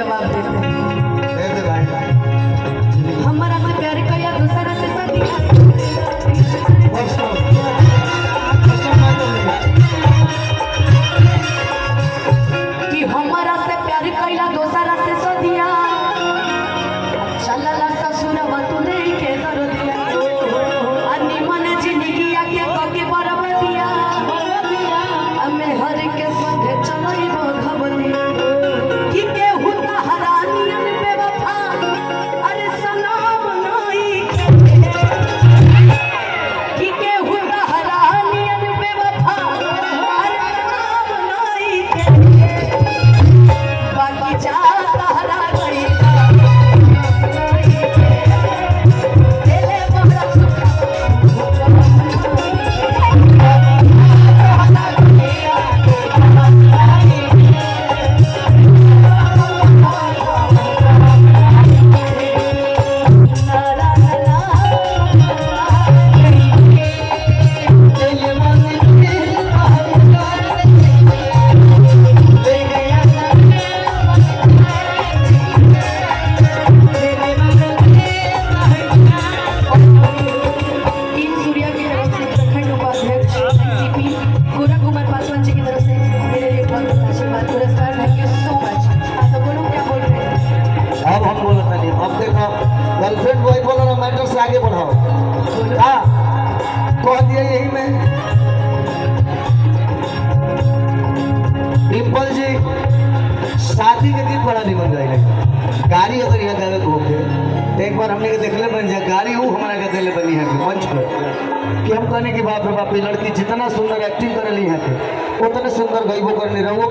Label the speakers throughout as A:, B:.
A: जवाब देते
B: दे दे भाई।
A: हमारा से प्यार कया दूसरा से सदिया
B: बस तो।
A: कि हमारा से प्यार कया दूसरा से सदिया चलला ससुरवा तू नहीं के कर दिया अन्नी मन जिंदगी आके कके बरबदिया हमें हर के संगे चलई भगवती कि के हुता हरानियन बेवफा अरे सलाम नहीं कि के हुता हरानियन बेवफा अरे सलाम नहीं बाकी चाहता हरा गई
B: गर्लफ्रेंड बॉय बोलो ना मैटर से आगे बढ़ाओ। हाँ कह दिया यही में डिम्पल जी शादी के दिन बड़ा निमन गए गाड़ी अगर यहाँ गावे को होके तो एक बार हमने के देखले बन जाए गाड़ी वो हमारा के दिले बनी है मंच पर कि हम कहने की बाप रे बाप ये लड़की जितना सुंदर एक्टिंग करे ली है उतने सुंदर गईबो करने रहो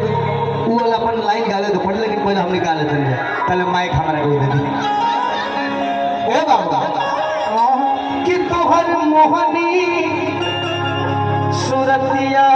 B: वो वाला अपन लाइन गावे तो पड़ लेकिन पहले हमने गा लेते हैं पहले माइक हमारा को दे दी ए बाबा कि तोहर मोहनी सूरतिया